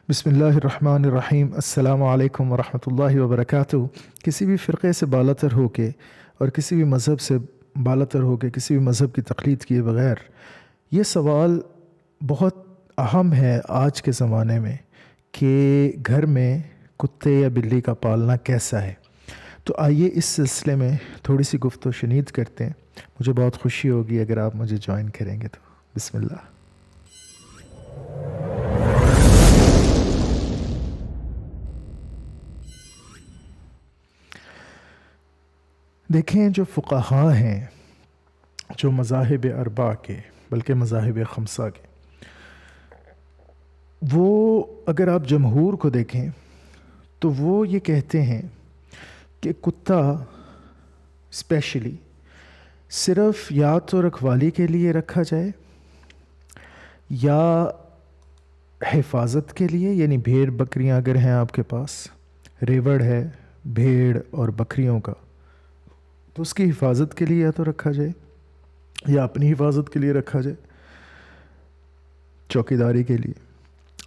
بسم اللہ الرحمن الرحیم۔ السلام علیکم ورحمۃ اللہ وبرکاتہ۔ کسی بھی فرقے سے بالا تر ہو کے اور کسی بھی مذہب سے بالا تر ہو کے کسی بھی مذہب کی تقلید کیے بغیر یہ سوال بہت اہم ہے آج کے زمانے میں کہ گھر میں کتے یا بلی کا پالنا کیسا ہے۔ تو آئیے اس سلسلے میں تھوڑی سی گفت و شنید کرتے ہیں۔ مجھے بہت خوشی ہوگی اگر آپ مجھے جوائن کریں گے تو بسم اللہ۔ دیکھیں، جو فقہاء ہیں، جو مذاہب اربع کے بلکہ مذاہب خمسہ کے، وہ اگر آپ جمہور کو دیکھیں تو وہ یہ کہتے ہیں کہ کتا اسپیشلی صرف یا تو رکھوالی کے لیے رکھا جائے یا حفاظت کے لیے، یعنی بھیڑ بکریاں اگر ہیں آپ کے پاس، ریوڑ ہے بھیڑ اور بکریوں کا، تو اس کی حفاظت کے لیے یا تو رکھا جائے یا اپنی حفاظت کے لیے رکھا جائے، چوکیداری کے لیے،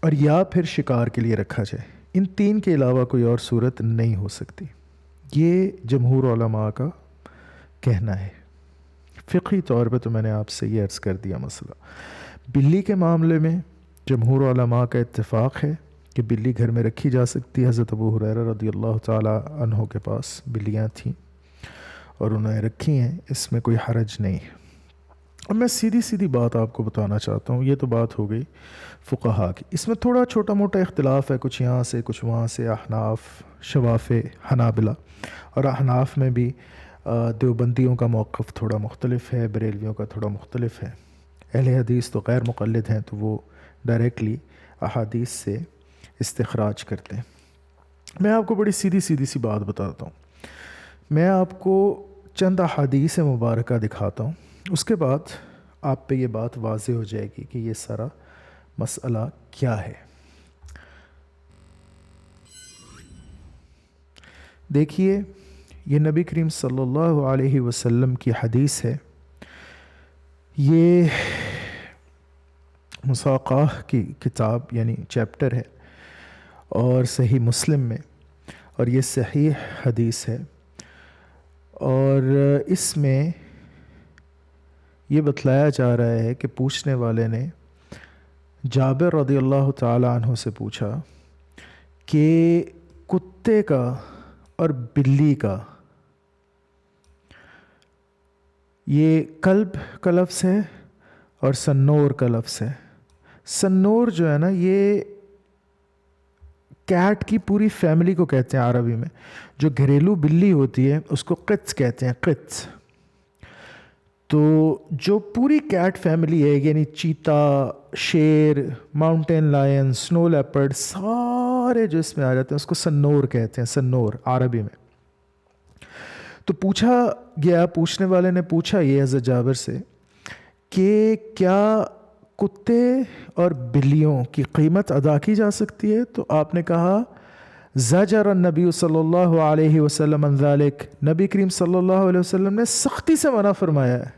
اور یا پھر شکار کے لیے رکھا جائے۔ ان تین کے علاوہ کوئی اور صورت نہیں ہو سکتی۔ یہ جمہور علماء کا کہنا ہے۔ فقہی طور پہ تو میں نے آپ سے یہ عرض کر دیا مسئلہ۔ بلی کے معاملے میں جمہور علماء کا اتفاق ہے کہ بلی گھر میں رکھی جا سکتی ہے۔ حضرت ابو ہریرہ رضی اللہ تعالی عنہ کے پاس بلیاں تھیں اور انہوں نے رکھی ہیں، اس میں کوئی حرج نہیں ہے۔ اب میں سیدھی بات آپ کو بتانا چاہتا ہوں۔ یہ تو بات ہو گئی فقہاء کی، اس میں تھوڑا چھوٹا موٹا اختلاف ہے، کچھ یہاں سے کچھ وہاں سے، احناف، شوافع، حنابلہ، اور احناف میں بھی دیوبندیوں کا موقف تھوڑا مختلف ہے، بریلویوں کا تھوڑا مختلف ہے۔ اہل حدیث تو غیر مقلد ہیں، تو وہ ڈائریکٹلی احادیث سے استخراج کرتے ہیں۔ میں آپ کو بڑی سیدھی سی بات بتاتا ہوں۔ میں آپ کو چند احادیث مبارکہ دکھاتا ہوں، اس کے بعد آپ پہ یہ بات واضح ہو جائے گی کہ یہ سارا مسئلہ کیا ہے۔ دیکھیے، یہ نبی کریم صلی اللہ علیہ وسلم کی حدیث ہے۔ یہ مساقہ کی کتاب یعنی چیپٹر ہے، اور صحیح مسلم میں، اور یہ صحیح حدیث ہے، اور اس میں یہ بتلایا جا رہا ہے کہ پوچھنے والے نے جابر رضی اللہ تعالی عنہ سے پوچھا کہ کتے کا اور بلی کا، یہ کلب کا لفظ ہے اور سنور کا لفظ ہے۔ سنور جو ہے نا، یہ کیٹ کی پوری فیملی کو کہتے ہیں عربی میں۔ جو گھریلو بلی ہوتی ہے اس کو قطز کہتے ہیں، قطز۔ تو جو پوری کیٹ فیملی ہے، یعنی چیتا، شیر، ماؤنٹین لائن، سنو لیپرڈ، سارے جو اس میں آ جاتے ہیں اس کو سنور کہتے ہیں، سنور عربی میں۔ تو پوچھا گیا، پوچھنے والے نے پوچھا یہ حضرت جابر سے کہ کیا کتے اور بلیوں کی قیمت ادا کی جا سکتی ہے؟ تو آپ نے کہا زجر النبی صلی اللہ علیہ وسلم عن ذلک، نبی کریم صلی اللہ علیہ وسلم نے سختی سے منع فرمایا ہے۔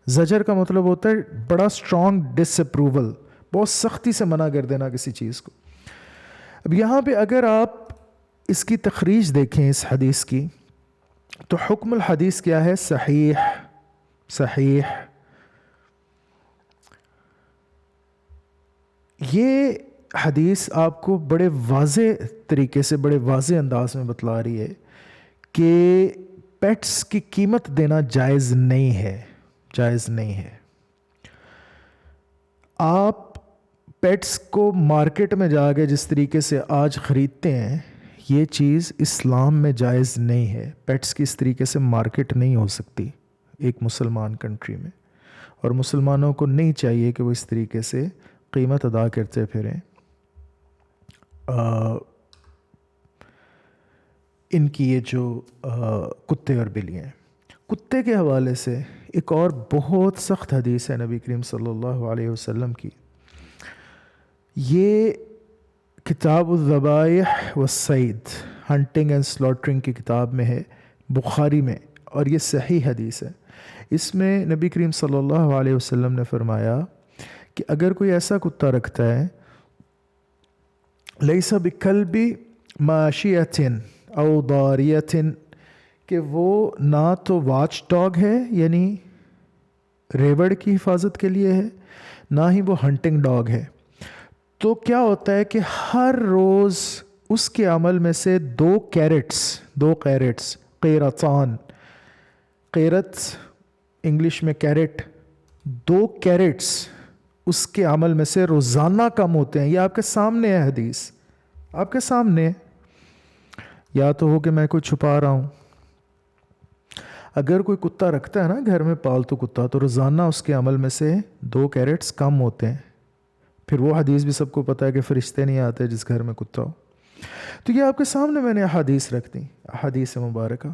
زجر کا مطلب ہوتا ہے بڑا اسٹرانگ ڈس اپروول، بہت سختی سے منع کر دینا کسی چیز کو۔ اب یہاں پہ اگر آپ اس کی تخریج دیکھیں اس حدیث کی، تو حکم الحدیث کیا ہے؟ صحیح۔ یہ حدیث آپ کو بڑے واضح طریقے سے، بڑے واضح انداز میں بتلا رہی ہے کہ پیٹس کی قیمت دینا جائز نہیں ہے، جائز نہیں ہے۔ آپ پیٹس کو مارکیٹ میں جا کے جس طریقے سے آج خریدتے ہیں، یہ چیز اسلام میں جائز نہیں ہے۔ پیٹس کی اس طریقے سے مارکیٹ نہیں ہو سکتی ایک مسلمان کنٹری میں، اور مسلمانوں کو نہیں چاہیے کہ وہ اس طریقے سے قیمت ادا کرتے پھریں ان کی یہ جو کتے اور بلیاں ہیں۔ کتے کے حوالے سے ایک اور بہت سخت حدیث ہے نبی کریم صلی اللہ علیہ وسلم کی۔ یہ کتاب الذبائح والصید، ہنٹنگ اینڈ سلاٹرنگ کی کتاب میں ہے، بخاری میں، اور یہ صحیح حدیث ہے۔ اس میں نبی کریم صلی اللہ علیہ وسلم نے فرمایا کہ اگر کوئی ایسا کتا رکھتا ہے لیس بکلبی ماشیتن او ضاریتن، کہ وہ نہ تو واچ ڈاگ ہے یعنی ریوڑ کی حفاظت کے لیے ہے، نہ ہی وہ ہنٹنگ ڈاگ ہے. تو کیا ہوتا ہے کہ ہر روز اس کے عمل میں سے 2 کیرٹس قیرتان، قیرت انگلش میں کیرٹ، 2 کیرٹس اس کے عمل میں سے روزانہ کم ہوتے ہیں. یہ آپ کے سامنے ہے حدیث، آپ کے سامنے ہے. یا تو ہو کہ میں کوئی چھپا رہا ہوں. اگر کوئی کتا رکھتا ہے نا گھر میں پالتو کتا، تو روزانہ اس کے عمل میں سے 2 کیرٹس کم ہوتے ہیں. پھر وہ حدیث بھی سب کو پتہ ہے کہ فرشتے نہیں آتے جس گھر میں کتا ہو. تو یہ آپ کے سامنے میں نے احادیث رکھ دی، احادیث مبارکہ.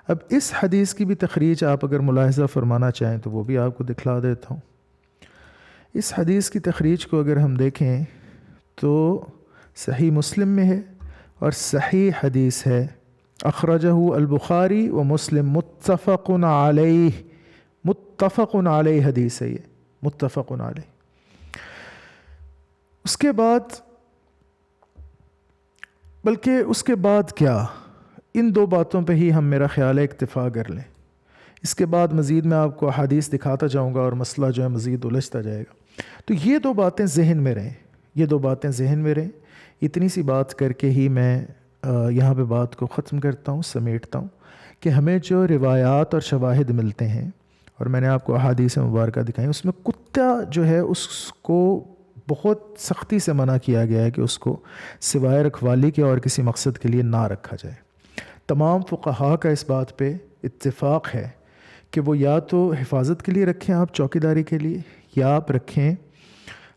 اب اس حدیث کی بھی تخریج آپ اگر ملاحظہ فرمانا چاہیں تو وہ بھی آپ کو دکھلا دیتا ہوں. اس حدیث کی تخریج کو اگر ہم دیکھیں تو صحیح مسلم میں ہے اور صحیح حدیث ہے. اخرجہ البخاری و مسلم متفق علیہ حدیث ہے، یہ متفق علیہ. اس کے بعد کیا، ان 2 باتوں پہ ہی ہم میرا خیال ہے اکتفا کر لیں. اس کے بعد مزید میں آپ کو حدیث دکھاتا جاؤں گا اور مسئلہ جو ہے مزید الجھتا جائے گا. تو یہ 2 باتیں ذہن میں رہیں. اتنی سی بات کر کے ہی میں یہاں پہ بات کو ختم کرتا ہوں، سمیٹتا ہوں کہ ہمیں جو روایات اور شواہد ملتے ہیں اور میں نے آپ کو احادیث مبارکہ دکھائیں، اس میں کتا جو ہے اس کو بہت سختی سے منع کیا گیا ہے کہ اس کو سوائے رکھوالی کے اور کسی مقصد کے لیے نہ رکھا جائے. تمام فقہاء کا اس بات پہ اتفاق ہے کہ وہ یا تو حفاظت کے لیے رکھیں آپ، چوکیداری کے لیے، یا آپ رکھیں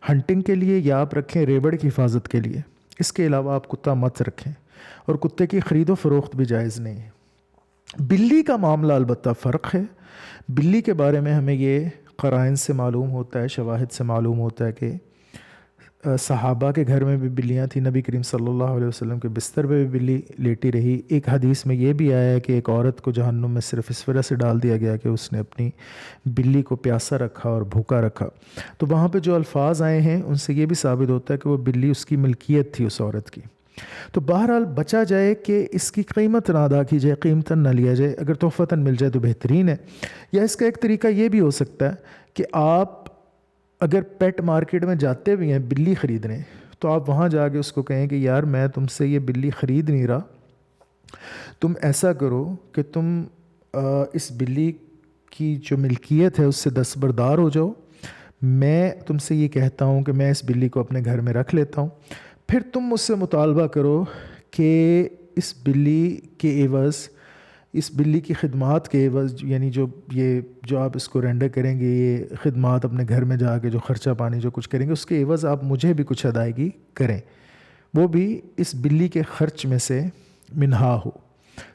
ہنٹنگ کے لیے، یا آپ رکھیں ریوڑ کی حفاظت کے لیے. اس کے علاوہ آپ کتا مت رکھیں، اور کتے کی خرید و فروخت بھی جائز نہیں ہے. بلی کا معاملہ البتہ فرق ہے. بلی کے بارے میں ہمیں یہ قرائن سے معلوم ہوتا ہے، شواہد سے معلوم ہوتا ہے کہ صحابہ کے گھر میں بھی بلیاں تھیں. نبی کریم صلی اللہ علیہ وسلم کے بستر پہ بھی بلی لیٹی رہی. ایک حدیث میں یہ بھی آیا ہے کہ ایک عورت کو جہنم میں صرف اس وجہ سے ڈال دیا گیا کہ اس نے اپنی بلی کو پیاسا رکھا اور بھوکا رکھا. تو وہاں پہ جو الفاظ آئے ہیں ان سے یہ بھی ثابت ہوتا ہے کہ وہ بلی اس کی ملکیت تھی اس عورت کی. تو بہرحال بچا جائے کہ اس کی قیمت نہ ادا کی جائے، قیمتاً نہ لیا جائے. اگر تحفتاً مل جائے تو بہترین ہے. یا اس کا ایک طریقہ یہ بھی ہو سکتا ہے کہ آپ اگر پیٹ مارکیٹ میں جاتے بھی ہیں بلی خریدنے، تو آپ وہاں جا کے اس کو کہیں کہ یار میں تم سے یہ بلی خرید نہیں رہا، تم ایسا کرو کہ تم اس بلی کی جو ملکیت ہے اس سے دستبردار ہو جاؤ. میں تم سے یہ کہتا ہوں کہ میں اس بلی کو اپنے گھر میں رکھ لیتا ہوں، پھر تم مجھ سے مطالبہ کرو کہ اس بلی کے عوض، اس بلی کی خدمات کے عوض، یعنی جو آپ اس کو رینڈر کریں گے، یہ خدمات اپنے گھر میں جا کے جو خرچہ پانی جو کچھ کریں گے، اس کے عوض آپ مجھے بھی کچھ ادائیگی کریں، وہ بھی اس بلی کے خرچ میں سے منہا ہو.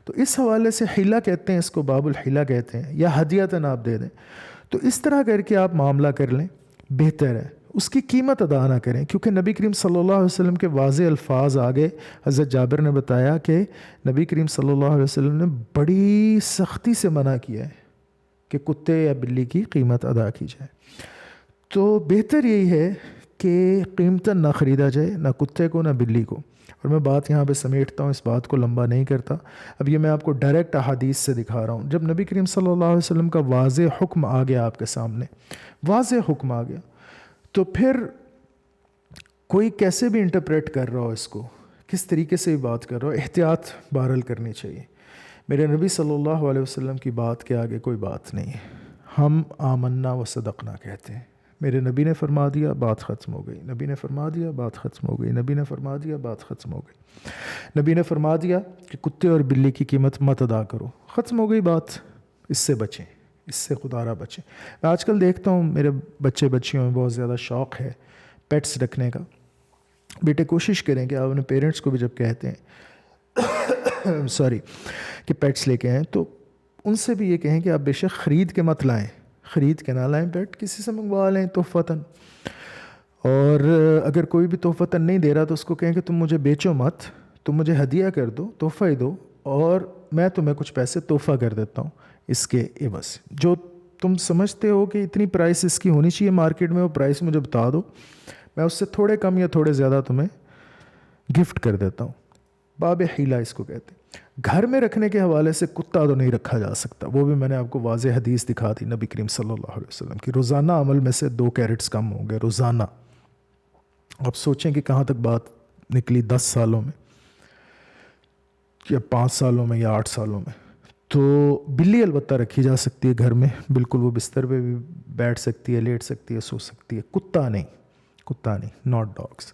تو اس حوالے سے حیلہ کہتے ہیں اس کو، باب الحیلہ کہتے ہیں، یا ہدیۃً آپ دے دیں. تو اس طرح کر کے آپ معاملہ کر لیں، بہتر ہے. اس کی قیمت ادا نہ کریں، کیونکہ نبی کریم صلی اللہ علیہ وسلم کے واضح الفاظ آگے حضرت جابر نے بتایا کہ نبی کریم صلی اللہ علیہ وسلم نے بڑی سختی سے منع کیا ہے کہ کتے یا بلی کی قیمت ادا کی جائے. تو بہتر یہی ہے کہ قیمتاً نہ خریدا جائے، نہ کتے کو نہ بلی کو. اور میں بات یہاں پہ سمیٹتا ہوں، اس بات کو لمبا نہیں کرتا. اب یہ میں آپ کو ڈائریکٹ احادیث سے دکھا رہا ہوں. جب نبی کریم صلی اللہ علیہ وسلم کا واضح حکم آ گیا آپ کے سامنے، واضح حکم آ گیا، تو پھر کوئی کیسے بھی انٹرپریٹ کر رہا ہو اس کو، کس طریقے سے بھی بات کر رہا ہو، احتیاط بہرحال کرنی چاہیے. میرے نبی صلی اللہ علیہ وسلم کی بات کے آگے کوئی بات نہیں ہے. ہم آمنا و صدقنا کہتے ہیں. میرے نبی نے فرما دیا، بات ختم ہو گئی. نبی نے فرما دیا، بات ختم ہو گئی. نبی نے فرما دیا، بات ختم ہو گئی. نبی نے فرما دیا کہ کتے اور بلی کی قیمت مت ادا کرو، ختم ہو گئی بات. اس سے بچیں، اس سے خدا را بچیں. میں آج کل دیکھتا ہوں میرے بچے بچیوں میں بہت زیادہ شوق ہے پیٹس رکھنے کا. بیٹے کوشش کریں کہ آپ اپنے پیرنٹس کو بھی جب کہتے ہیں کہ پیٹس لے کے آئیں، تو ان سے بھی یہ کہیں کہ آپ بے شک خرید کے مت لائیں، خرید کے نہ لائیں پیٹ، کسی سے منگوا لیں تحفتاً. اور اگر کوئی بھی تحفتاً نہیں دے رہا تو اس کو کہیں کہ تم مجھے بیچو مت، تم مجھے ہدیہ کر دو، تحفہ ہی دو، اور میں تمہیں کچھ پیسے تحفہ کر دیتا ہوں اس کے عوض. جو تم سمجھتے ہو کہ اتنی پرائس اس کی ہونی چاہیے مارکیٹ میں، وہ پرائس مجھے بتا دو، میں اس سے تھوڑے کم یا تھوڑے زیادہ تمہیں گفٹ کر دیتا ہوں. باب حیلہ اس کو کہتے ہیں. گھر میں رکھنے کے حوالے سے کتا تو نہیں رکھا جا سکتا, وہ بھی میں نے آپ کو واضح حدیث دکھا دی نبی کریم صلی اللہ علیہ وسلم کی. روزانہ عمل میں سے 2 کیرٹس کم ہوں گے روزانہ. اب سوچیں کہ کہاں تک بات نکلی 10 سالوں میں یا 5 سالوں میں یا 8 سالوں میں. تو بلی البتہ رکھی جا سکتی ہے گھر میں, بالکل وہ بستر پہ بھی بیٹھ سکتی ہے, لیٹ سکتی ہے, سو سکتی ہے. کتا نہیں, ناٹ ڈاگس.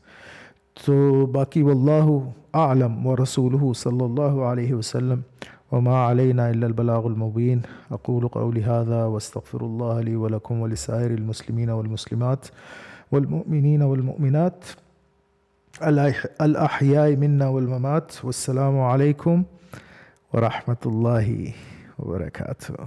تو باقی واللہ اعلم ورسولہ صلی اللہ علیہ وسلم وما علینا الا البلاغ المبین. اقول قولی ھذا واستغفر اللہ لی ولکم ولسائر المسلمین والمسلمات والمؤمنین والمؤمنات الاحیاء منا والممات. والسلام علیکم ورحمۃ اللہ وبرکاتہ.